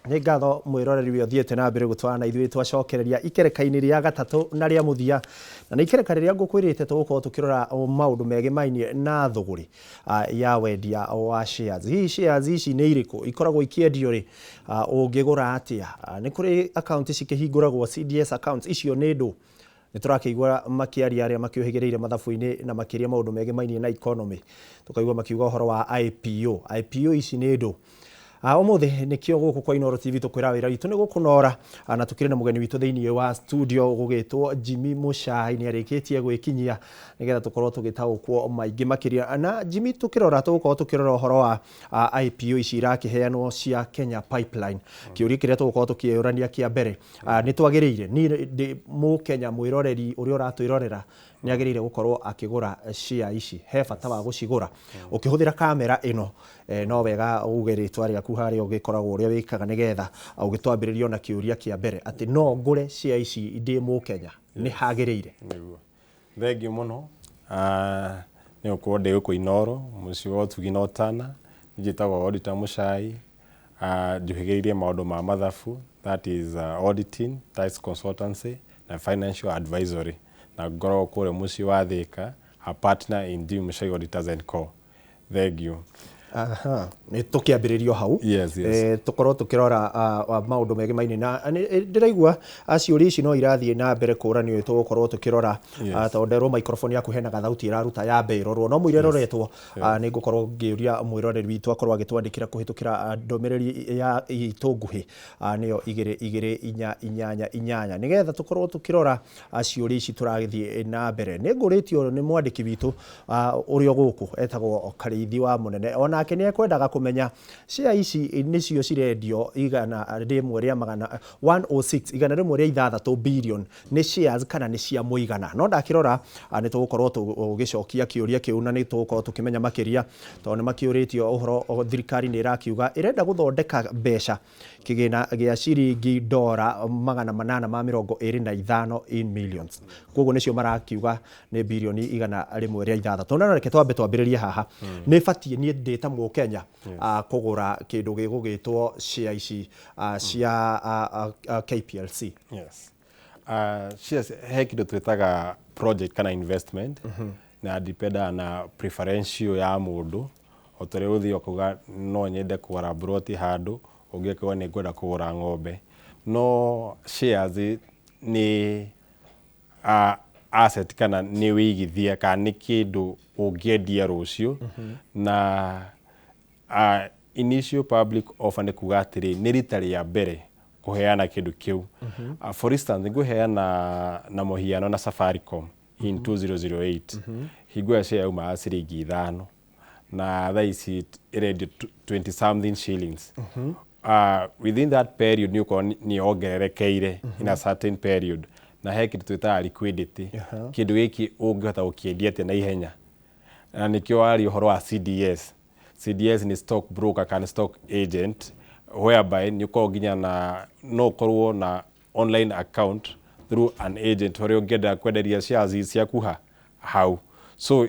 Nĩ ngatho mwĩroreri wĩ ũthiĩte na mbere gũtwarana ithuĩ twacokereria ikereka-inĩ rĩa gatatũ na rĩa mũthia, na nĩ ikereka rĩrĩa ngũkwĩrĩte tũgũkorwo tũkĩrora maũndũ megemainie na thũgũrĩ ya wendia wa shares. Hihi shares ici nĩ irĩkũ ikoragwo ikĩendio rĩ, ũngĩgũra atĩa? Nĩ kũrĩ account cikĩhingũragwo CDS accounts, icio nĩ ndũ? Nĩ tũrakĩigua makĩaria arĩa makĩũhĩgĩrĩire mathabu-inĩ na makĩria maũndũ megemainie na economy, tũkaigua makiuga ũhoro wa IPO. IPO ici nĩ ndũ? Ũmũthĩ nĩkĩo gũkũ kwa Inooro TV tũkwĩra wĩra witũ nĩ gũkũnora, na tũkĩrĩ na mũgeni witũ thĩinĩ wa studio gũgĩtwo Jimmy Muchai, nĩ arĩkĩtie gwĩkinyia nĩgetha tũkorwo tũgĩtaũkwo maingĩ makĩria. Na Jimmy, tũkĩrora tũgũkorwo tũkĩrora ũhoro wa IPO ici irakĩheanwo cia Kenya Pipeline. Kĩũria kĩrĩa tũgũkorwo tũkĩũrania kĩa mbere, nĩ twagĩrĩire niĩ Mũkenya mwĩroreri ũrĩa ũratwĩrorera nĩ agĩrĩire gũkorwo akĩgũra share ici? He bata wa gũcigũra ũkĩhũthĩra kamera ĩno? No wega uge rĩtwa rĩaku harĩa ũgĩkoragwo ũrĩa wĩkaga nĩgetha ũgĩtwambĩrĩria na kĩũria kĩa mbere atĩ no ngũre share ici ndĩ Mũkenya, nĩ hagĩrĩire? Thengiũ mũno. Nĩ ũkorwo ndĩ gũkũ Inooro, mũciĩ wa ũtugi na ũtana. Njĩtagwo Auditor Muchai, njuhĩgĩirie maũndũ ma mathabu, that is auditing, tax consultancy na financial advisory. Na ngoragwo kũrĩa mũciĩ wa Thĩka, a partner in Jimmy Muchai Auditors and Co. Thengiũ. Nĩ tũkĩambĩrĩrio hau. Tũkorwo tũkĩrora maũndũ megemainie na ndĩraigua ciũria ici no irathiĩ na mbere kũũranio tũgũkorwo tũkĩrora, tondũ microphone yaku hena gathaũti ĩraruta yambe ĩrorwo, no mũire roretwo. Nĩ ngũkorwo ngĩũria mwĩroreri witũ akorwo agĩtwandĩkĩra kũhĩtũkĩra ndũmĩrĩri ya itũ nguhĩ, nĩyo 2288 nĩgetha tũkorwo tũkĩrora ciũria ici tũragĩthiĩ na mbere. Nĩ ngũrĩtio nĩ mwandĩki witũ ũrĩa gũkũ etagwo Karĩithi wa Mũnene, onake nĩ ekwendaga kũmenya share ici nĩcio cirendio igana rĩmwe rĩa magana 106, igana rĩmwe rĩa 6 billion nĩ shares kana nĩ cia mũigana. No ndakĩrora nĩ tũgũkorwo tũgĩcokia kĩũria kĩu na nĩ tũgũkorwo tũkĩmenya makĩria, tondũ nĩ makĩũrĩtio ũhoro thirikari nĩ ĩrakiuga ĩrenda gũthondeka mbeca kĩgĩna gĩa ciringi $825 in millions. Koguo nĩcio marakiuga nĩ birioni igana rĩmwe rĩa 6. Na reke twambe twambĩrĩrie haha. Nĩ batiĩ niĩ ndĩta Mũkenya kũgũra kĩndũ gĩgũgĩtwo share ici cia KPLC? Yes. Shares he kĩndũ twĩtaga project kana investment, na dependa na preferential ya mũndũ. O ta rĩu ũthiĩ ũkauga no nyende kũgũra broti handũ, ũngĩ akauga nĩ ngwenda kũgũra ng'ombe. No shares nĩ asset kana nĩ wĩigithia kana nĩ kĩndũ ũngĩendia rũciũ. Na initial public offer nĩ kuga atĩrĩ nĩ rita rĩa mbere kũheana kĩndũ kĩu. For instance, ngũheana na mũhiano na Safaricom in 2008. Hingo ya share yauma ciringi 5 na thaa ici ĩrendio 20 something shillings. Within that period nĩ ũkorwo nĩ yongererekeire in a certain period, na he kĩndũ twĩtaga liquidity. Kĩndũ gĩkĩ ũngĩhota gũkĩendia atĩa na ihenya, na nĩkĩo waria ũhoro wa CDS. CDS nĩ stock broker kana stock agent, whereby nĩ ũkorwo nginya na no ũkorwo na online account through an agent ũrĩa ũngĩenda kwenderia shares ciaku hau. So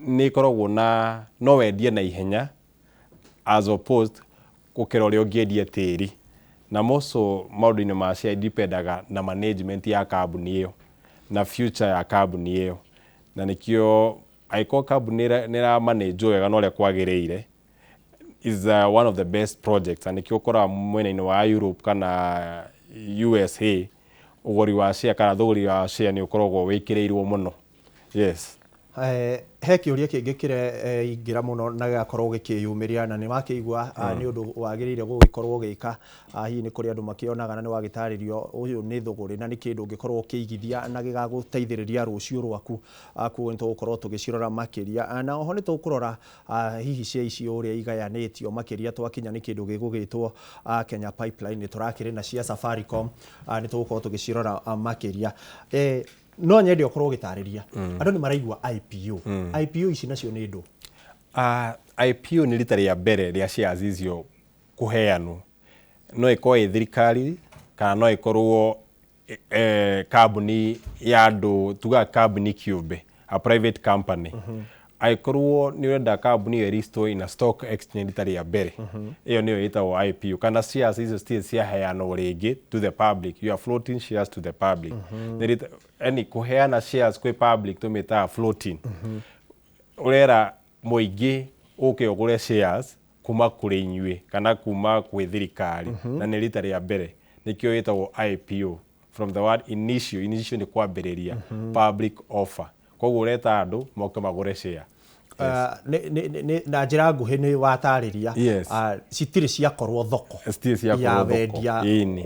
nĩ ĩkoragwo na no wendie na ihenya as opposed gũkĩra ũrĩa ũngĩendia tĩri. Na moso maũndũ-inĩ ma share dependaga na management ya kambuni ĩyo na future ya kambuni ĩyo, na nĩkĩo aiko kambuni nĩ ra manage wega na ũrĩa kwagĩrĩire is one of the best projects. Na nĩkĩo ũkoraga mwena-inĩ wa Europe kana USA ũgũri wa share kana thũgũri wa share nĩ ũkoragwo wĩkĩrĩirwo mũno. Yes. He kĩũria kĩngĩ kĩreingĩra mũno na gĩgakorwo gĩkĩyumĩria, na nĩ wakĩigua nĩ ũndũ wagĩrĩire gũgĩkorwo gĩka. Hihi nĩ kũrĩ andũ makĩonaga na nĩ wagĩtarĩrio ũyũ nĩ thũgũrĩ na nĩ kĩndũ ũngĩkorwo ũkĩigithia na gĩgagũteithĩrĩria rũciũ rwaku. Koguo nĩ tũgũkorwo tũgĩcirora makĩria, na oho nĩ tũkũrora hihi share ici ũrĩa igayanĩtio makĩria. Twakinya nĩ kĩndũ gĩgũgĩtwo Kenya Pipeline, nĩ tũrakĩrĩ na cia Safaricom, nĩ tũgũkorwo tũgĩcirora makĩria. No nyende ũkorwo ũgĩtarĩria andũ nĩ maraigua IPO. IPO ici nacio nĩ ndũ? IPO nĩ rita rĩa mbere rĩa shares icio kũheanwo. No ĩkorwo ĩ thirikari kana no ĩkorwo kambuni ya andũ, tugaga kambuni kĩũmbe, a private company. aikorwo ni urenda kambuni ĩyo ĩristwo in a stock exchange rita rĩa mbere ĩyo nĩyo ĩtagwo IPO kana shares icio citirĩ ciaheanwo rĩngĩ to the public, you are floating shares to the public. Yani kuheana shares kwĩ public tũmĩtaga floating. Ũrera mũingĩ ũke ũgũre shares kuma kũrĩ inyuĩ kana kuma kwĩ thirikari na nĩ rita rĩa mbere nĩkĩo ĩtagwo IPO from the word initial nĩ kwambĩrĩria public offer. Koguo ũreta andũ moke magũre share. Na njĩra nguhĩ nĩ watarĩria citirĩ ciakorwo thoko ya wendia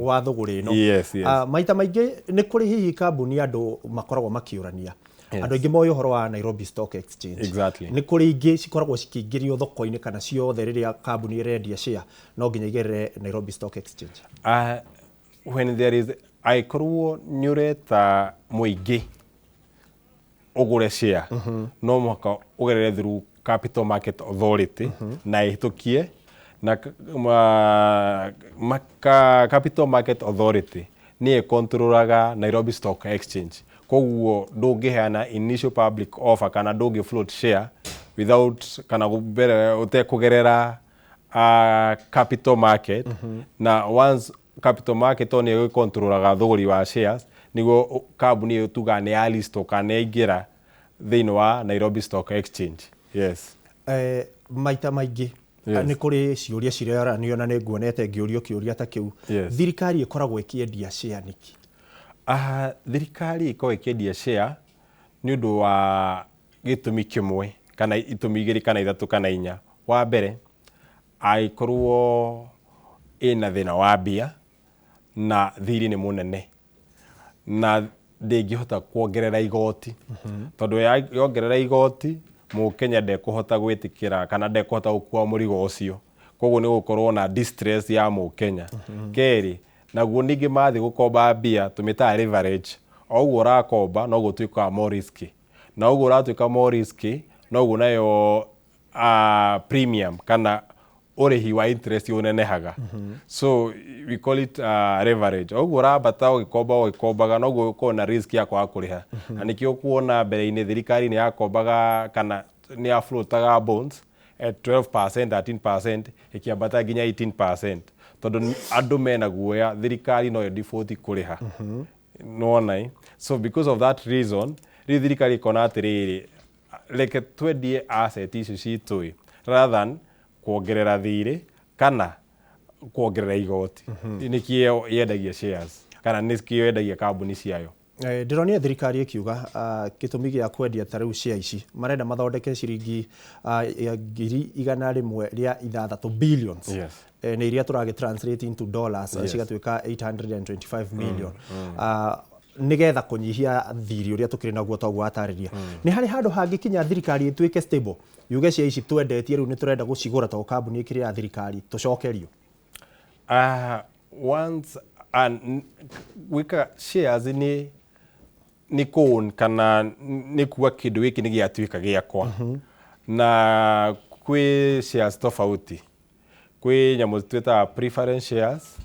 wa thũgũrĩ ĩno. Maita maingĩ nĩ kũrĩ hihi kambuni andũ makoragwo makĩũrania. Andũ aingĩ moĩ ũhoro wa Nairobi Stock Exchange. Nĩ kũrĩ ingĩ cikoragwo cikĩingĩrio thoko-inĩ kana ciothe rĩrĩa kambuni ĩrendia share no nginya igerere Nairobi Stock Exchange. When there is aikorwo nĩ ũreta mũingĩ ũgũre share no mũhaka ũgerere through Capital Market Authority na ĩhĩtũkie na Capital Market Authority nĩ ĩkontrolaga Nairobi Stock Exchange. Koguo ndũngĩheana initial public offer kana ndũngĩ float share without kana ũtekũgerera capital market na once capital market nĩ ĩkontrolaga thũgũri wa shares nĩguo kambuni ĩyo tuga nĩ ya list kana yaingĩra thĩinĩ wa Nairobi Stock Exchange. Maita maingĩ nĩ kũrĩ ciũria cireranio na nĩ nguonete ngĩũrio kĩũria ta kĩu. Thirikari ĩkoragwo ĩkĩendia share nĩkĩ? Thirikari ĩkoragwo ĩkĩendia share nĩ ũndũ wa gĩtũmi kĩmwe kana itũmi igĩrĩ kana ithatũ kana inya. Wa mbere aikorwo ĩna thĩna wa mbia na thirĩ nĩ mũnene na ndĩngĩhota kuongerera igoti tondũ yongerera igoti mũkenya ndekũhota gwĩtĩkĩra kana ndekũhota gũkua mũrigo ũcio. Koguo nĩ gũkorwo na distress ya mũkenya. Kerĩ naguo ningĩ mathiĩ gũkomba mbia tũmĩtaga leverage. O ũguo ũrakomba noguo ũtuĩkaga more risky na ũguo ũratuĩka more risky noguo nayo premium kana ũrĩhi wa interest ũnenehaga. So we call it leverage. Ũguo ũrambata ũgĩkombaga noguo ũkorwo na risk ya kwaga kũrĩha. Na nĩkĩo kuona mbere-inĩ thirikari nĩ yakombaga kana nĩ ya floataga bonds at 12%, 13% ĩkĩambata nginya 18%. Tondũ andũ mena guoya thirikari no default kũrĩha. Nona. So because of that reason rĩu thirikari ĩkona atĩrĩrĩ reke twendie asset icio citũ rather than kuongerera thirĩ kana kuongerera igoti. Nĩkĩo yendagia shares kana nĩkĩo yendagia kambuni ciayo. Ndĩronire thirikari ĩkiuga gĩtũmi gĩa kwendia ta rĩu share ici marenda mathondeke ciringi 106 billions. Nĩ iria tũragĩ translate into dollars cigatuĩka 825 million. Nigetha kũnyihia thirĩ ũrĩa tũkĩrĩ naguo toguo atarĩria. Nĩ harĩ handũ hangĩkinya thirikari ĩtuĩke stable yuge share ici twendetie rĩu nĩ tũrenda gũcigũra tondũ kambuni ĩkĩrĩ ya thirikari tũcokerio? Once gwĩka shares nĩ kũn kana nĩ kuga kĩndũ gĩkĩ nĩ gĩatuĩka gĩakwa. Na kwĩ shares tofauti. Kwĩ nyamũ twĩtaga preference shares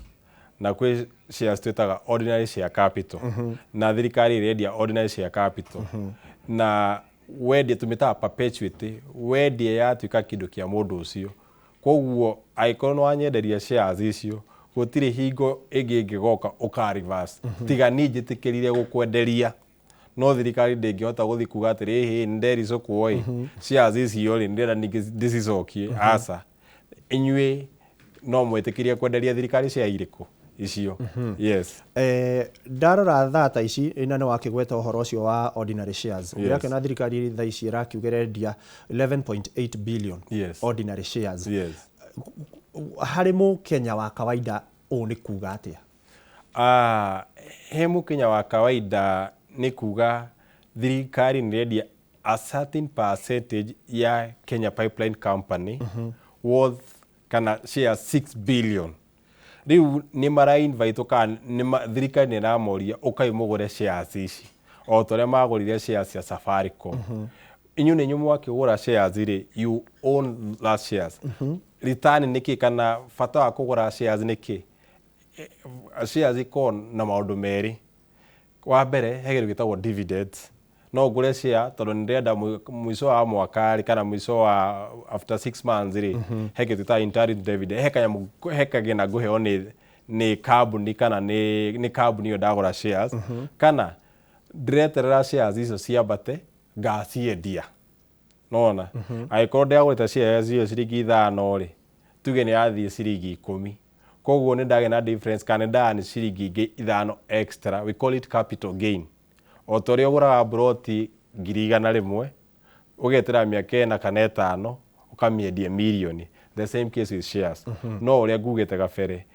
na kwĩ shares twĩtaga ordinary share capital. Na thirikari ĩrendia ordinary share capital. Na wendia tũmĩtaga perpetuity, wendia yatuĩka kĩndũ kĩa mũndũ ũcio. Koguo aikorwo nĩ wanyenderia shares icio gũtirĩ hingo ĩngĩ ĩngĩgoka ũka-reverse. Tiga niĩ njĩtĩkĩrire gũkwenderia no thirikari ndĩngĩhota gũthiĩ kuga atĩrĩ nĩ ndericũkwo shares icio ndĩrenda ningĩ ndĩcicokie. Aca inyuĩ no mwĩtĩkĩrie kwenderia thirikari share irĩkũ icio? Ndarora thata ici ĩna nĩ wakĩgweta ũhoro ũcio wa ordinary shares. Ndĩrakĩona thirikari thaa ici ĩrakiuga ĩrendia 11.8 billion ordinary shares. Harĩ mũkenya wa kawaida ũũ nĩ kuga atĩa? He mũkenya wa kawaida nĩ kuga thirikari nĩ ĩrendia a certain percentage ya Kenya Pipeline Company worth kana shares 6 billion. Rĩu nĩ mara-invite kana thirikari nĩ ĩramoria ũkaĩ mũgũre shares ici o torĩa magũrire shares cia Safaricom. Inyuĩ nĩ inyuĩ mwakĩgũra shares rĩ, you own that shares. Return nĩkĩ kana bata wa kũgũra shares nĩkĩ? Shares ikoragwo na maũndũ merĩ. Wa mbere he kĩndũ gĩtagwo dividends no ngure share tondu ndirenda mwiso wa mwaka kana mwiso wa after 6 months ri heke tuta interim dividend heka gina guheo ni kambuni kana ni kambuni yo ndagura shares kana ndireterera shares icio ciambate ngaciendia nona aikorwo ndagurite shares icio ciringi 5 ri tuge ni yathie ciringi 10 koguo ni ndage na difference kana ndani ciringi 5 extra, we call it capital gain. Otorio gura broti 100,000 ugetera miaka 4 kana 5 ukamiendia milioni. The same case with shares. No uria ngugite gabere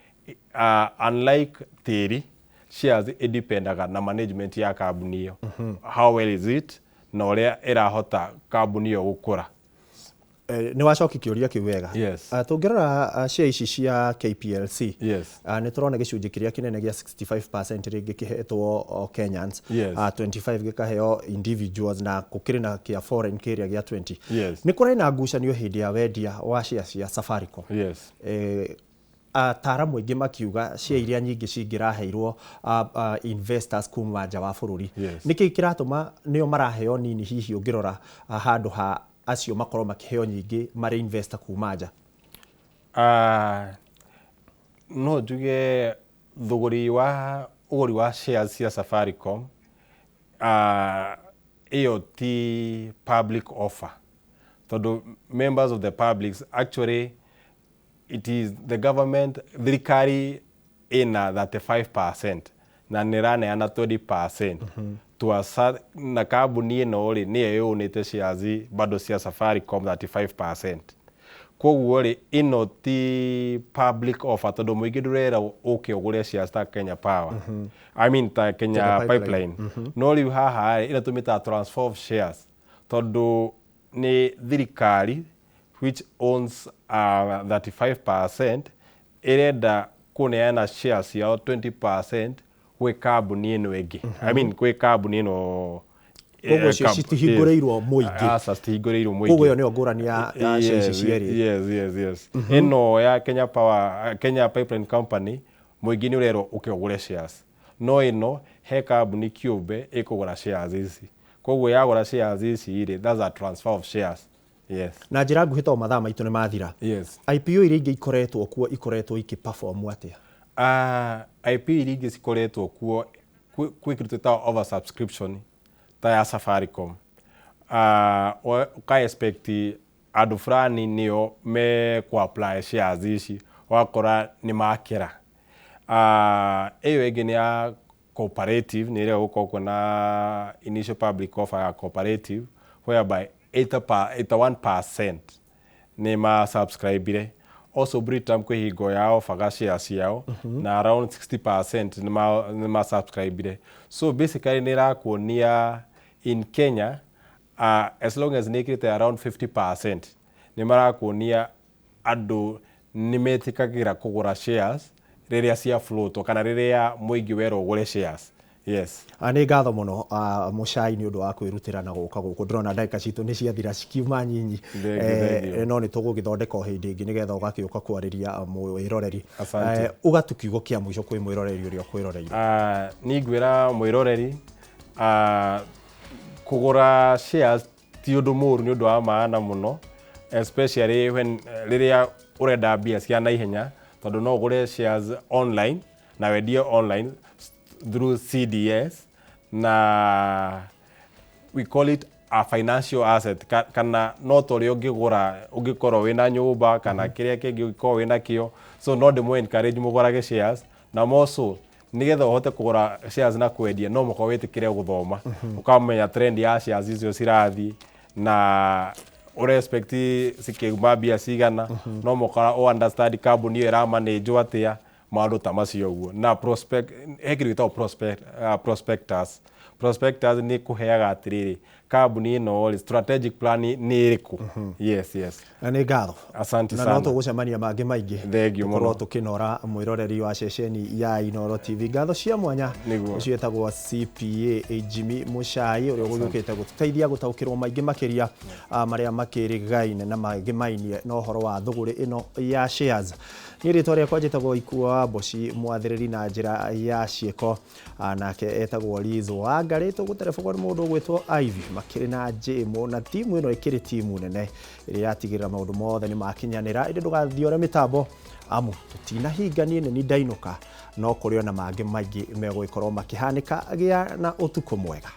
unlike tiri shares independaga na management ya kambuni iyo. How well is it? Na uria irahota kambuni iyo gukura. Ni wacoki kiuria kiu wega. Yes. Tungirora share ici cia KPLC. Yes. Ni turona gicunji kiria kinene gia 65% ringi kihetwo Kenyans. Yes. 25 gikaheo individuals na gukiri na kia foreign kiria gia 20. Yes. Ni kuri na ngucanio hindi ya wendia wa share cia Safaricom. Yes. Ataramu ingi makiuga share iria nyingi cingiraheirwo investors kuma nja wa bururi. Yes. Niki kiratuma nio maraheo nini hihi ungirora handu ha acio makorwo makiheo nyingi mari investor kuma nja? No njuge thuguri wa shares cia Safaricom iyo ti public offer, tondu members of the public actually it is the government, thirikari ina 35% na niraneana 20% na kambuni ino ri ni yunite shares bado cia Safaricom 35%. Koguo ri ino ti public offer tondu muingi ndurera uke ugure shares ta Kenya Power, I mean ta Kenya Pipeline. No riu haha ina tumita transfer of shares tondu ni thirikari which owns 35% irenda kuneana shares yao 20% kwe kambuni ino ingi. I mean kwe kambuni ino koguo cio citihingũrĩirwo mũingĩ. Citihingũrĩirwo mũingĩ. Koguo ĩyo nĩyo ngũrani ya shares ici cierĩ. Yes. Ino ya Kenya Power, Kenya Pipeline Company mũingĩ nĩ ũrerwo ũkĩgũre shares. No ino he kambuni kĩũmbe ĩkũgũra shares ici. Koguo yagũra shares ici rĩ, that's a transfer of shares. Yes. Na njĩra nguhĩ to mathaa maitũ nĩ mathira. Yes. IPO iria ingĩ ikoretwo kuo ikoretwo iki-perform atĩa? IPO iria ingĩ cikoretwo kuo kwĩ kĩndũ twĩtaga oversubscription ta ya Safaricom. Uka expect andũ fulani nĩo me ku-apply shares ici wakora nĩ makĩra. Ĩyo ĩngĩ nĩ ya cooperative, nĩ ĩrĩa gũkorwo na initial public offer ya cooperative whereby 81% nĩ ma subscribe. Also Britam kwĩ hingo ya offer shares yao na around 60% nĩ ma subscribe. So basically nĩ ĩrakuonia in Kenya as long as nĩ ĩkĩrĩte around 50% nĩ marakuonia andũ nĩ metĩkagĩra kũgũra shares rĩrĩa cia float kana rĩrĩa mũingĩ werwo ũgũre shares. Yes. Nĩ ngatho mũno Mũchai nĩ ũndũ wa kwĩrutĩra na gũka gũkũ. Ndĩrona ndagĩka citũ nĩ ciathira cikiuma nyinyi, no nĩ tũgũgĩthondeka o hĩndĩ ĩngĩ nĩgetha ũgakĩũka kwarĩria mwĩroreri. Ũgatu kiugo kĩa mũico kwĩ mwĩroreri ũrĩa ũkwĩroreire. Niĩ ngwĩra mwĩroreri kũgũra shares ti ũndũ mũru, nĩ ũndũ wa maana mũno, especially rĩrĩa ũrenda mbia cia naihenya, tondũ no ũgũre shares online na wendie online through CDS na we call it a financial asset kana no tore ũngĩkorwo wĩna nyũmba kana kĩrĩa kĩngĩ ũngĩkorwo wĩna kĩo. So no ndĩmũ encourage mũgũrage shares na also nigetha ũhote kũgũra shares na kwendia no mũkorwo wĩtĩkĩre gũthoma ũkamenya trend ya shares icio cirathiĩ na ũrespect cikiuma mbia cigana no mũkorwo understand kambuni ĩyo ĩramanĩnjwo atĩa, maũndũ ta macio ũguo. Na prospectus nĩ kũheaga atĩrĩrĩ kambuni ino strategic plan ni iriku. Yes. Na nĩ ngatho. Asante sana. sana. Na no tũgũcemania mangĩ maingĩ. Thengio mũno. Tũkorwo tũkĩnora mwĩroreri wa ceceni ya Inooro TV. Ngatho cia mwanya ũcio etagwo CPA Jimmy Muchai ũrĩa ũgũgĩũkĩte gũtũteithia gũtaũkĩrwo maingĩ makĩria marĩa makĩrĩgaine na mangĩ mainie na ũhoro wa thũgũrĩ ĩno ya shares. Nĩ rĩtwa rĩakwa njĩtagwo Ikuo wa Mboci, mwathĩrĩri na njĩra ya ciĩko, nake etagwo Liz Wangari. Tũgũterebũkwo nĩ mũndũ ũgwĩtwo Ivy makĩrĩ na Jimo, na timu ĩno ĩkĩrĩ timu nene ĩrĩa yatigĩrĩra maũndũ mothe nĩ makinyanĩra. Ĩndĩ ndũgathiĩ ũrĩa mĩtambo amu tũtinahinganie nĩ ndainũka, no kũrĩ ona mangĩ maingĩ megũgĩkorwo makĩhanĩka. Gĩa na ũtukũ mwega.